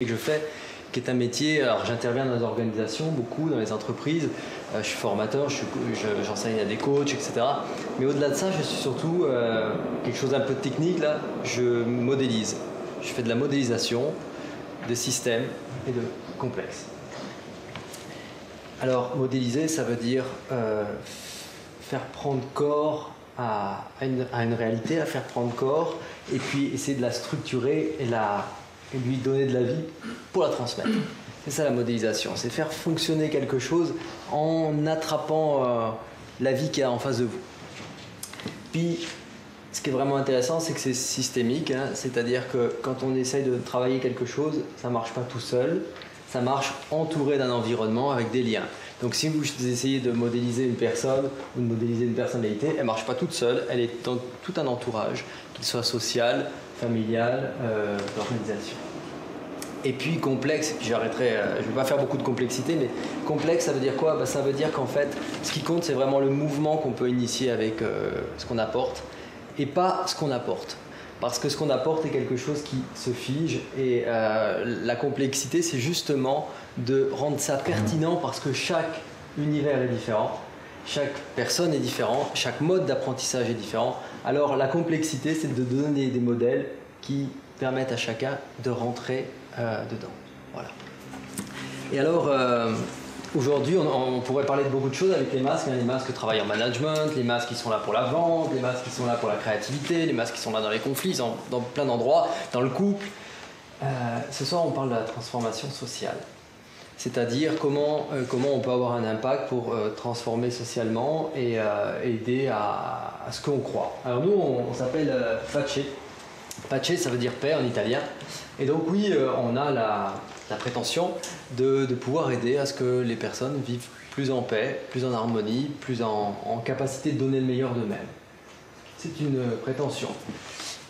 que je fais, qui est un métier, alors j'interviens dans les organisations, beaucoup dans les entreprises, je suis formateur, j'enseigne à des coachs, etc. Mais au-delà de ça, je suis surtout quelque chose d'un peu technique, là, je modélise. Je fais de la modélisation de systèmes et de complexes. Alors, modéliser, ça veut dire faire prendre corps à une réalité, la faire prendre corps, et puis essayer de la structurer et lui donner de la vie pour la transmettre. C'est ça la modélisation, c'est faire fonctionner quelque chose en attrapant la vie qu'il y a en face de vous. Puis, ce qui est vraiment intéressant, c'est que c'est systémique, hein, c'est-à-dire que quand on essaye de travailler quelque chose, ça ne marche pas tout seul, ça marche entouré d'un environnement avec des liens. Donc si vous essayez de modéliser une personne ou de modéliser une personnalité, elle ne marche pas toute seule, elle est dans tout un entourage, qu'il soit social, familial, d'organisation. Et puis complexe, puis j'arrêterai, je ne vais pas faire beaucoup de complexité, mais complexe ça veut dire quoi? Ça veut dire qu'en fait, ce qui compte c'est vraiment le mouvement qu'on peut initier avec ce qu'on apporte, et pas ce qu'on apporte. Parce que ce qu'on apporte est quelque chose qui se fige, et la complexité c'est justement de rendre ça pertinent parce que chaque univers est différent, chaque personne est différente, chaque mode d'apprentissage est différent. Alors la complexité c'est de donner des modèles qui permettent à chacun de rentrer dedans. Voilà. Et alors aujourd'hui on pourrait parler de beaucoup de choses avec les masques, hein, les masques travaillent en management, les masques qui sont là pour la vente, les masques qui sont là pour la créativité, les masques qui sont là dans les conflits, dans plein d'endroits, dans le couple. Ce soir on parle de la transformation sociale. C'est-à-dire comment on peut avoir un impact pour transformer socialement et aider à ce qu'on croit. Alors nous, on s'appelle Pace. Pace, ça veut dire paix en italien. Et donc oui, on a la prétention de pouvoir aider à ce que les personnes vivent plus en paix, plus en harmonie, plus en capacité de donner le meilleur d'eux-mêmes. C'est une prétention.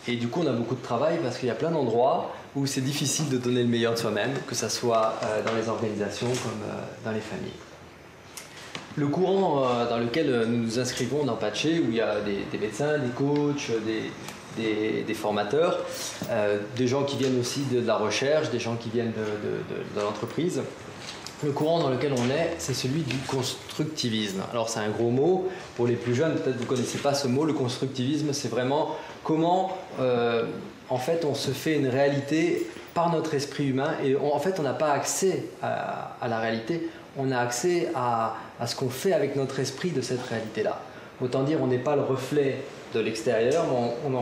Et du coup, on a beaucoup de travail parce qu'il y a plein d'endroits où c'est difficile de donner le meilleur de soi-même, que ce soit dans les organisations comme dans les familles. Le courant dans lequel nous nous inscrivons dans Pace, où il y a des médecins, des coachs, des formateurs, des gens qui viennent aussi de la recherche, des gens qui viennent de l'entreprise. Le courant dans lequel on est, c'est celui du constructivisme. Alors c'est un gros mot, pour les plus jeunes, peut-être vous ne connaissez pas ce mot, le constructivisme, c'est vraiment comment en fait on se fait une réalité par notre esprit humain, et en fait on n'a pas accès à la réalité, on a accès à ce qu'on fait avec notre esprit de cette réalité-là. Autant dire, on n'est pas le reflet de l'extérieur, mais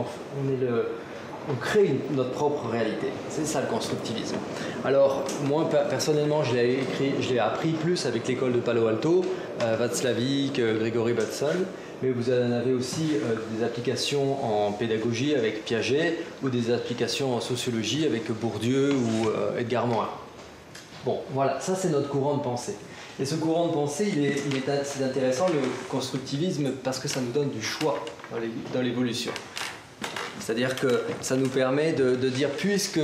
on crée notre propre réalité. C'est ça le constructivisme. Alors moi personnellement je l'ai appris plus avec l'école de Palo Alto, Václavic, Gregory Bateson, mais vous en avez aussi des applications en pédagogie avec Piaget, ou des applications en sociologie avec Bourdieu ou Edgar Morin. Bon voilà, ça c'est notre courant de pensée. Et ce courant de pensée, c'est intéressant le constructivisme parce que ça nous donne du choix dans l'évolution. C'est-à-dire que ça nous permet de dire, puisque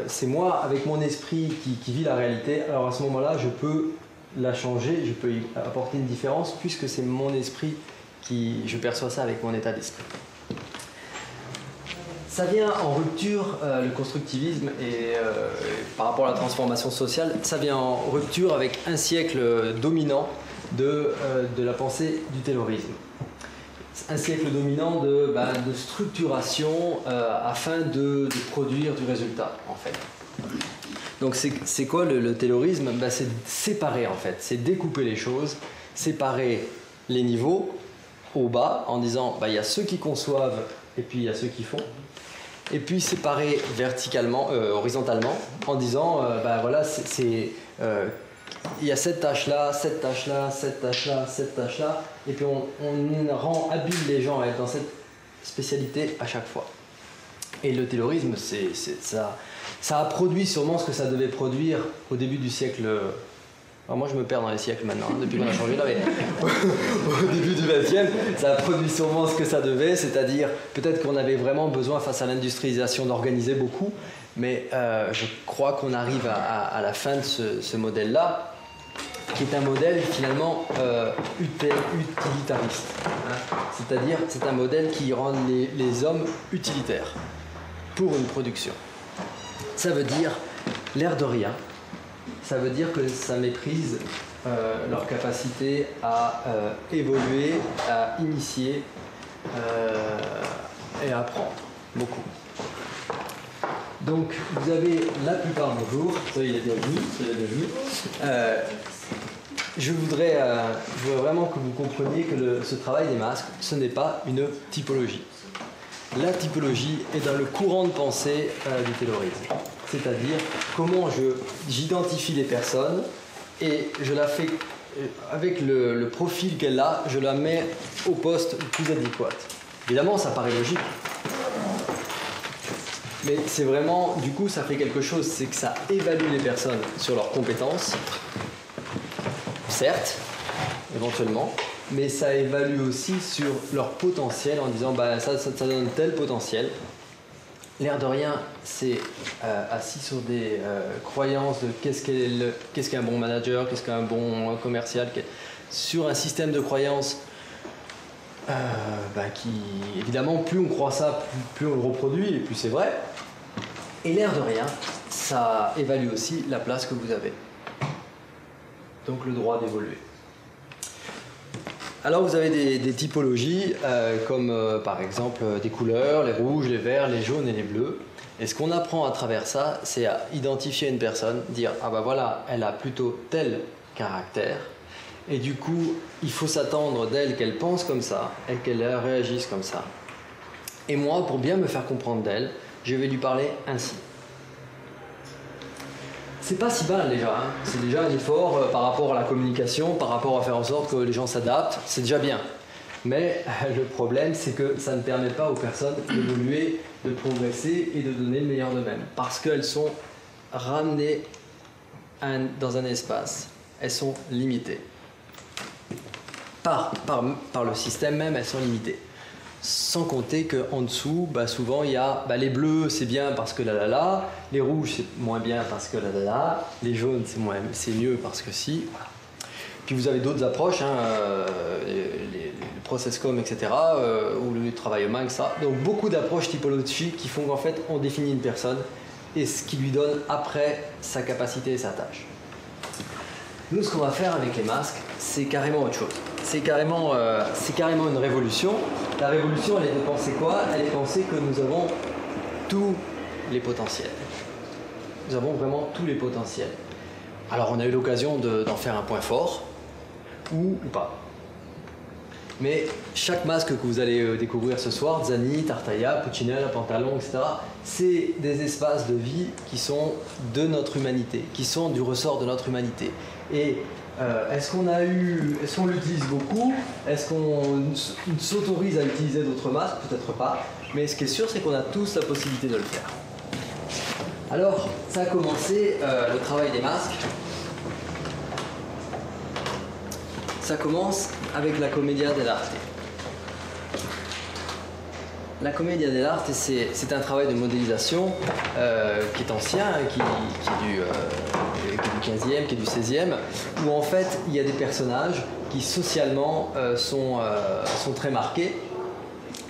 c'est moi, avec mon esprit, qui vit la réalité, alors à ce moment-là, je peux la changer, je peux y apporter une différence, puisque c'est mon esprit je perçois ça avec mon état d'esprit. Ça vient en rupture, le constructivisme, et par rapport à la transformation sociale, ça vient en rupture avec un siècle dominant de la pensée du taylorisme. Un siècle dominant de structuration afin de produire du résultat, en fait. Donc c'est quoi le taylorisme? C'est séparer, en fait, c'est découper les choses, séparer les niveaux au bas en disant il y a ceux qui conçoivent et puis il y a ceux qui font, et puis séparer verticalement, horizontalement en disant voilà, il y a cette tâche-là, cette tâche-là, cette tâche-là, cette tâche-là, et puis on rend habile les gens à être dans cette spécialité à chaque fois. Et le taylorisme, ça a produit sûrement ce que ça devait produire au début du siècle. Alors moi je me perds dans les siècles maintenant, hein, depuis qu'on a changé là, mais au début du XXe, ça a produit sûrement ce que ça devait, c'est-à-dire peut-être qu'on avait vraiment besoin face à l'industrialisation d'organiser beaucoup, mais je crois qu'on arrive à la fin de ce modèle-là, qui est un modèle finalement utilitariste. Hein. C'est-à-dire c'est un modèle qui rend les hommes utilitaires pour une production. Ça veut dire l'air de rien, ça veut dire que ça méprise leur capacité à évoluer, à initier et à apprendre beaucoup. Donc vous avez la plupart bonjour, soyez les bienvenus, je voudrais vraiment que vous compreniez que ce travail des masques, ce n'est pas une typologie. La typologie est dans le courant de pensée du taylorisme. C'est-à-dire comment j'identifie les personnes et je la fais, avec le profil qu'elle a, je la mets au poste le plus adéquat. Évidemment, ça paraît logique. Mais c'est vraiment, du coup, ça fait quelque chose, c'est que ça évalue les personnes sur leurs compétences, certes, éventuellement, mais ça évalue aussi sur leur potentiel en disant bah, ça donne tel potentiel. L'air de rien, c'est assis sur des croyances de qu'est-ce qu'un bon manager, qu'est-ce qu'un bon commercial, sur un système de croyances qui, évidemment, plus on croit ça, plus on le reproduit et plus c'est vrai. Et l'air de rien, ça évalue aussi la place que vous avez. Donc le droit d'évoluer. Alors vous avez des typologies comme par exemple des couleurs, les rouges, les verts, les jaunes et les bleus. Et ce qu'on apprend à travers ça, c'est à identifier une personne, dire ah bah voilà, elle a plutôt tel caractère. Et du coup, il faut s'attendre d'elle qu'elle pense comme ça et qu'elle réagisse comme ça. Et moi, pour bien me faire comprendre d'elle, je vais lui parler ainsi. C'est pas si mal déjà, hein. C'est déjà un effort par rapport à la communication, par rapport à faire en sorte que les gens s'adaptent, c'est déjà bien. Mais le problème, c'est que ça ne permet pas aux personnes d'évoluer, de progresser et de donner le meilleur d'eux-mêmes. Parce qu'elles sont ramenées dans un espace, elles sont limitées. Par le système même, elles sont limitées. Sans compter qu'en dessous, souvent il y a les bleus c'est bien parce que là, les rouges c'est moins bien parce que là, les jaunes c'est mieux parce que si. Voilà. Puis vous avez d'autres approches, les processcom, etc., ou le travail humain, etc. Donc beaucoup d'approches typologiques qui font qu'en fait on définit une personne et ce qui lui donne après sa capacité et sa tâche. Nous, ce qu'on va faire avec les masques, c'est carrément autre chose. C'est carrément une révolution. La révolution, elle est de penser quoi? Elle est de penser que nous avons tous les potentiels. Nous avons vraiment tous les potentiels. Alors, on a eu l'occasion d'en faire un point fort, ou pas. Mais chaque masque que vous allez découvrir ce soir, Zani, Tartaglia, Puccinella, Pantalon, etc., c'est des espaces de vie qui sont de notre humanité, qui sont du ressort de notre humanité. Et est-ce qu'on l'utilise beaucoup? Est-ce qu'on s'autorise à utiliser d'autres masques? Peut-être pas. Mais ce qui est sûr, c'est qu'on a tous la possibilité de le faire. Alors, ça a commencé, le travail des masques. Ça commence avec la Commedia dell'arte. La Commedia dell'arte, c'est un travail de modélisation qui est ancien, qui est du 15e, qui est du 16e, où en fait il y a des personnages qui socialement sont très marqués,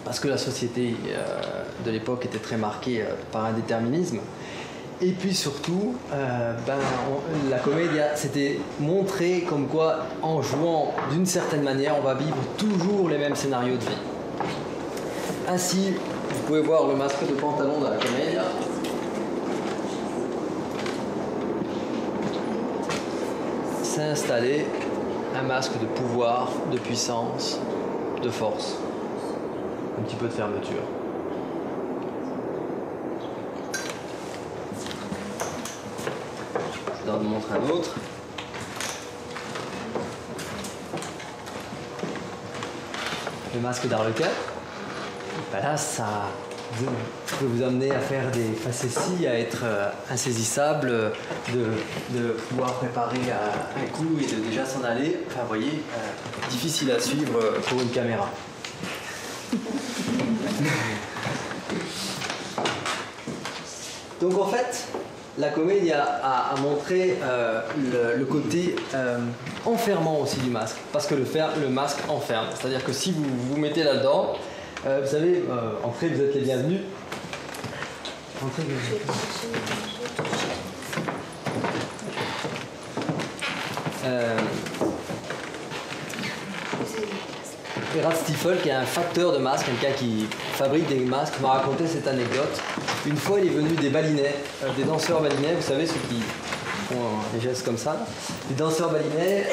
parce que la société de l'époque était très marquée par un déterminisme. Et puis surtout, la Commedia, c'était montrer comme quoi, en jouant d'une certaine manière, on va vivre toujours les mêmes scénarios de vie. Ainsi, vous pouvez voir le masque de Pantalon dans la Commedia. C'est installé un masque de pouvoir, de puissance, de force, un petit peu de fermeture. Je vais vous montrer un autre. Le masque d'Arlequin. Là, ça peut vous amener à faire des facéties, à être insaisissable, de pouvoir préparer un coup et de déjà s'en aller. Enfin, vous voyez, difficile à suivre pour une caméra. Donc en fait, la Commedia a montré le côté enfermant aussi du masque, parce que le masque enferme. C'est-à-dire que si vous vous mettez là-dedans, vous savez, entrez, vous êtes les bienvenus. Entrez, Gerhard Stiefel, qui est un facteur de masques, quelqu'un qui fabrique des masques, m'a raconté cette anecdote. Une fois, il est venu des balinais, des danseurs balinais, vous savez, ceux qui font des gestes comme ça. Les danseurs balinais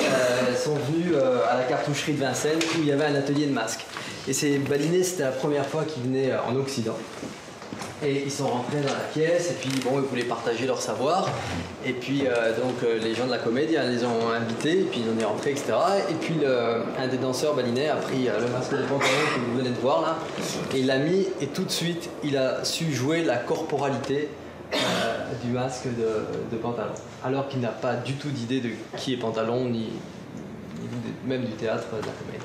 sont venus à la cartoucherie de Vincennes, où il y avait un atelier de masques. Et ces balinais, c'était la première fois qu'ils venaient en Occident. Et ils sont rentrés dans la pièce, et puis bon, ils voulaient partager leur savoir. Et puis les gens de la comédie les ont invités, et puis on est rentrés, etc. Et puis un des danseurs balinais a pris le masque de pantalon que vous venez de voir là, et il l'a mis, et tout de suite, il a su jouer la corporalité du masque de pantalon. Alors qu'il n'a pas du tout d'idée de qui est pantalon, ni même du théâtre de la comédie.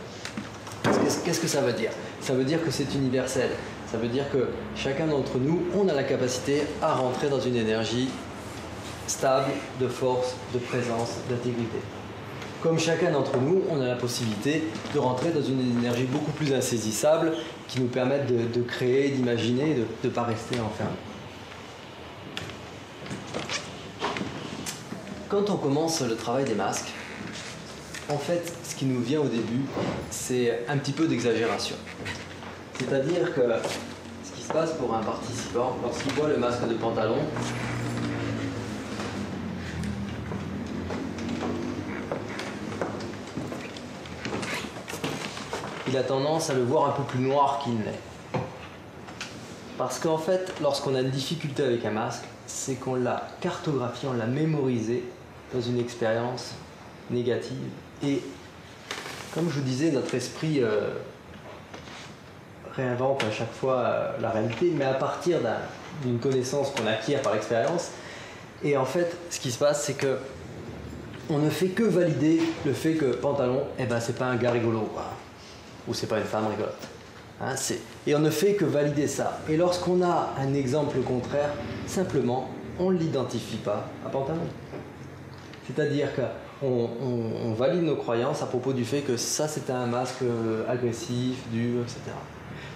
Qu'est-ce que ça veut dire? Ça veut dire que c'est universel. Ça veut dire que chacun d'entre nous, on a la capacité à rentrer dans une énergie stable, de force, de présence, d'intégrité. Comme chacun d'entre nous, on a la possibilité de rentrer dans une énergie beaucoup plus insaisissable qui nous permette de créer, d'imaginer, de ne pas rester enfermé. Quand on commence le travail des masques, en fait, ce qui nous vient au début, c'est un petit peu d'exagération. C'est-à-dire que ce qui se passe pour un participant, lorsqu'il voit le masque de pantalon, il a tendance à le voir un peu plus noir qu'il n'est. Parce qu'en fait, lorsqu'on a une difficulté avec un masque, c'est qu'on l'a cartographié, on l'a mémorisé dans une expérience négative. Et comme je vous disais, notre esprit réinvente à chaque fois la réalité, mais à partir d'une connaissance qu'on acquiert par l'expérience. Et en fait, ce qui se passe, c'est que on ne fait que valider le fait que pantalon, c'est pas un gars rigolo, quoi. Ou c'est pas une femme rigolote. Hein, et on ne fait que valider ça. Et lorsqu'on a un exemple contraire, simplement, on ne l'identifie pas à pantalon. C'est-à-dire qu'on valide nos croyances à propos du fait que ça, c'est un masque agressif, dur, etc.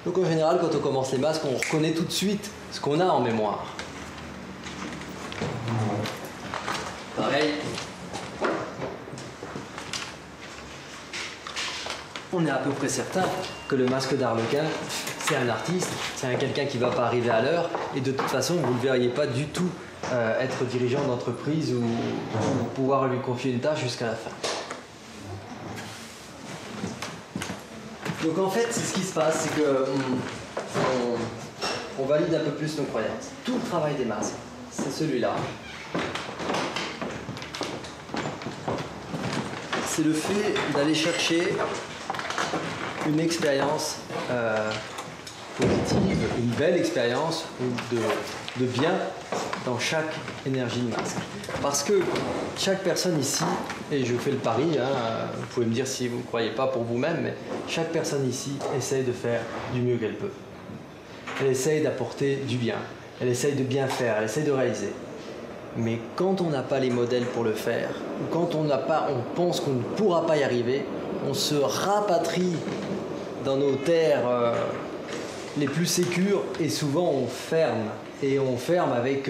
Donc en général, quand on commence les masques, on reconnaît tout de suite ce qu'on a en mémoire. Pareil. On est à peu près certain que le masque d'Arlequin, c'est un artiste, c'est quelqu'un qui ne va pas arriver à l'heure, et de toute façon, vous ne le verriez pas du tout être dirigeant d'entreprise ou pouvoir lui confier une tâche jusqu'à la fin. Donc en fait, ce qui se passe, c'est que on valide un peu plus nos croyances. Tout le travail des masques, c'est celui-là. C'est le fait d'aller chercher une expérience positive, une belle expérience de bien dans chaque énergie de masque. Parce que chaque personne ici, et je fais le pari, vous pouvez me dire si vous ne croyez pas pour vous-même, mais chaque personne ici essaye de faire du mieux qu'elle peut. Elle essaye d'apporter du bien, elle essaye de bien faire, elle essaye de réaliser. Mais quand on n'a pas les modèles pour le faire, ou quand on pense qu'on ne pourra pas y arriver, on se rapatrie dans nos terres les plus sécures et souvent on ferme. Et on ferme avec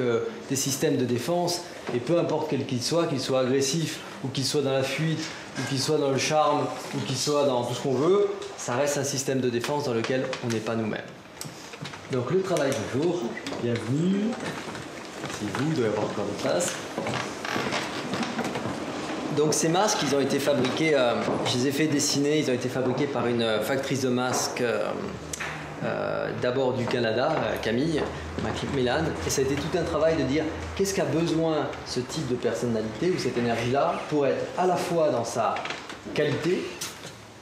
des systèmes de défense, et peu importe quel qu'il soit agressif, ou qu'il soit dans la fuite, ou qu'il soit dans le charme, ou qu'il soit dans tout ce qu'on veut, ça reste un système de défense dans lequel on n'est pas nous-mêmes. Donc le travail du jour, bienvenue. C'est vous, il doit y avoir encore de place. Donc ces masques, ils ont été fabriqués, je les ai fait dessiner, ils ont été fabriqués par une factrice de masques d'abord du Canada, Camille Macmillan, et ça a été tout un travail de dire qu'est-ce qu'a besoin ce type de personnalité ou cette énergie-là pour être à la fois dans sa qualité,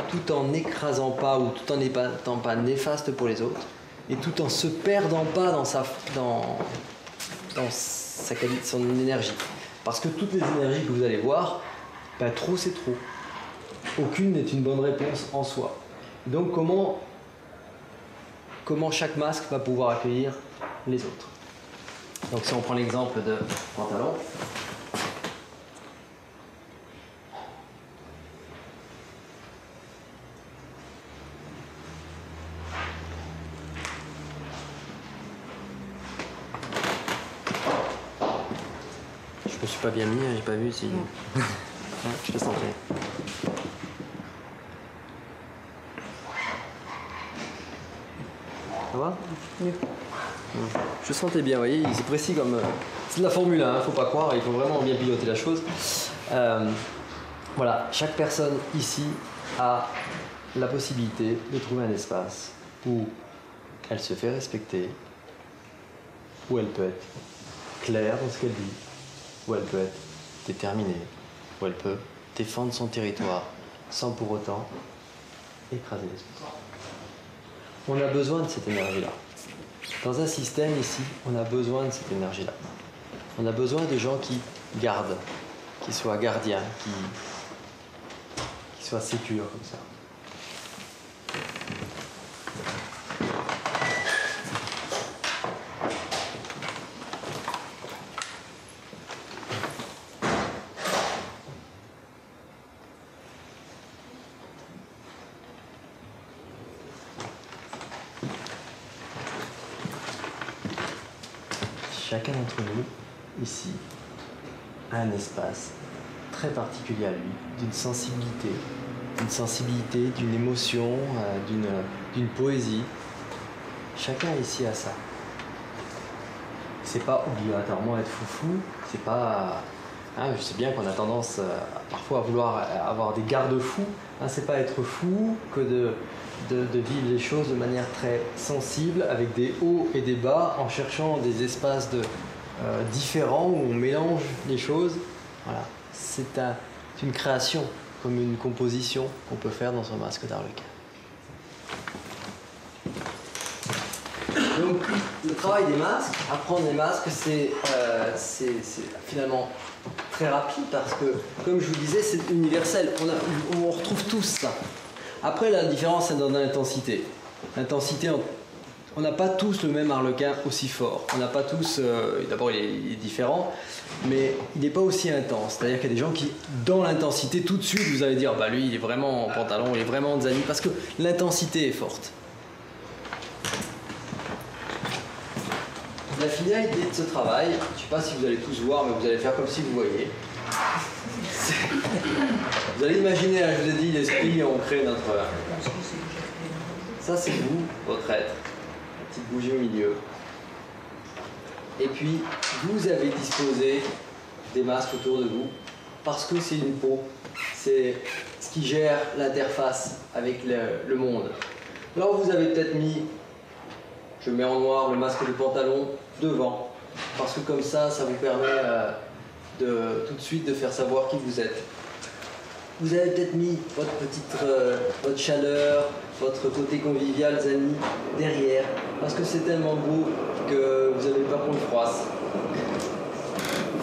tout en n'écrasant pas ou tout en n'étant pas néfaste pour les autres, et tout en se perdant pas dans son énergie. Parce que toutes les énergies que vous allez voir, trop c'est trop. Aucune n'est une bonne réponse en soi. Donc comment chaque masque va pouvoir accueillir les autres. Donc si on prend l'exemple de pantalon, je me suis pas bien mis, j'ai pas vu si... Hein, je te sens bien. Ça va? Mieux. Je sentais bien, vous voyez, c'est précis comme... c'est de la Formule 1, faut pas croire, il faut vraiment bien piloter la chose. Voilà, chaque personne ici a la possibilité de trouver un espace où elle se fait respecter, où elle peut être claire dans ce qu'elle dit, où elle peut être déterminée, où elle peut défendre son territoire sans pour autant écraser les autres. On a besoin de cette énergie-là. Dans un système ici, on a besoin de cette énergie-là. On a besoin de gens qui gardent, qui soient gardiens, qui soient sécures comme ça. Chacun d'entre nous, ici, a un espace très particulier à lui, d'une sensibilité, d'une émotion, d'une poésie. Chacun ici a ça. C'est pas obligatoirement être foufou, c'est pas... Hein, je sais bien qu'on a tendance parfois à vouloir avoir des garde-fous, hein, c'est pas être fou que de vivre les choses de manière très sensible, avec des hauts et des bas, en cherchant des espaces différents où on mélange les choses. Voilà. C'est une création, comme une composition qu'on peut faire dans son masque d'Arlequin. Donc, le travail des masques, apprendre les masques, c'est finalement très rapide parce que, comme je vous disais, c'est universel. On retrouve tous ça. Après, la différence, c'est dans l'intensité. L'intensité, on n'a pas tous le même Arlequin aussi fort. On n'a pas tous... D'abord, il est différent, mais il n'est pas aussi intense. C'est-à-dire qu'il y a des gens qui, dans l'intensité, tout de suite, vous allez dire, bah lui, il est vraiment en pantalon, il est vraiment en zani, parce que l'intensité est forte. La finalité de ce travail, je ne sais pas si vous allez tous voir, mais vous allez faire comme si vous voyez. Vous allez imaginer, je vous ai dit, l'esprit, on crée notre... Ça, c'est vous, votre être. La petite bougie au milieu. Et puis, vous avez disposé des masques autour de vous, parce que c'est une peau. C'est ce qui gère l'interface avec le monde. Alors, vous avez peut-être mis, je mets en noir le masque de pantalon devant, parce que comme ça vous permet tout de suite de faire savoir qui vous êtes. Vous avez peut-être mis votre chaleur, votre côté convivial, zani, derrière, parce que c'est tellement beau que vous n'avez pas qu'on le froisse.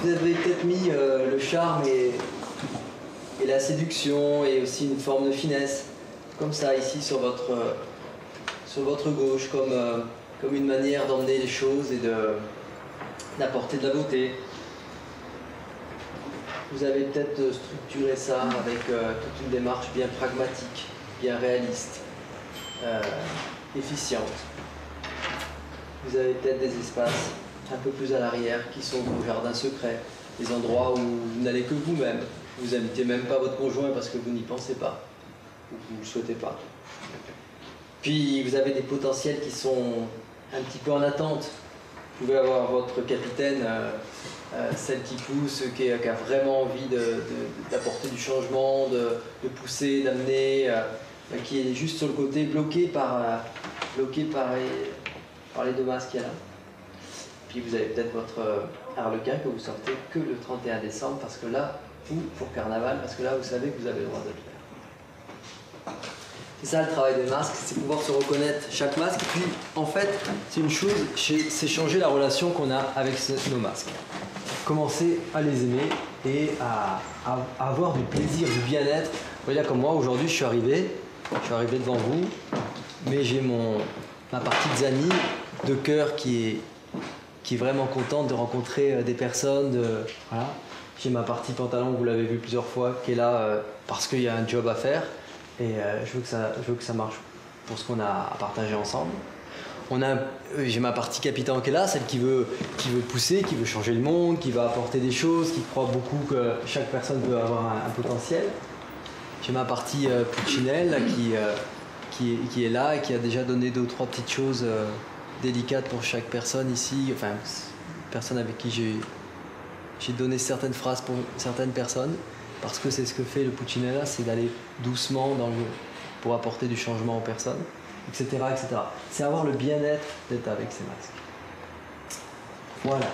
Vous avez peut-être mis le charme et la séduction et aussi une forme de finesse, comme ça ici sur votre gauche, comme une manière d'emmener les choses et d'apporter de la beauté. Vous avez peut-être structuré ça avec toute une démarche bien pragmatique, bien réaliste, efficiente. Vous avez peut-être des espaces un peu plus à l'arrière qui sont vos jardins secrets, des endroits où vous n'allez que vous-même. Vous n'invitez même pas votre conjoint parce que vous n'y pensez pas, ou vous ne le souhaitez pas. Puis vous avez des potentiels qui sont un petit peu en attente. Vous pouvez avoir votre capitaine, celle qui pousse, qui a vraiment envie d'apporter du changement, de pousser, d'amener, qui est juste sur le côté bloqué par les deux masques qu'il y a là. Puis vous avez peut-être votre Arlequin que vous sortez que le 31 décembre, parce que là, ou pour Carnaval, parce que là, vous savez que vous avez le droit de le faire. C'est ça le travail des masques, c'est pouvoir se reconnaître chaque masque. Et puis, en fait, c'est une chose, c'est changer la relation qu'on a avec nos masques. Commencer à les aimer et à avoir du plaisir, du bien-être. Vous voyez, comme moi, aujourd'hui, je suis arrivé devant vous, mais j'ai ma partie de zani, de cœur qui est vraiment contente de rencontrer des personnes. Voilà. J'ai ma partie pantalon, vous l'avez vu plusieurs fois, qui est là parce qu'il y a un job à faire. Et je veux que ça marche pour ce qu'on a à partager ensemble. j'ai ma partie capitaine qui est là, celle qui veut pousser, qui veut changer le monde, qui va apporter des choses, qui croit beaucoup que chaque personne peut avoir un potentiel. J'ai ma partie Pulcinella qui est là et qui a déjà donné 2 ou 3 petites choses délicates pour chaque personne ici, enfin personne avec qui j'ai donné certaines phrases pour certaines personnes, parce que c'est ce que fait le Pulcinella, c'est d'aller doucement pour apporter du changement aux personnes, etc. etc. C'est avoir le bien-être d'être avec ces masques. Voilà.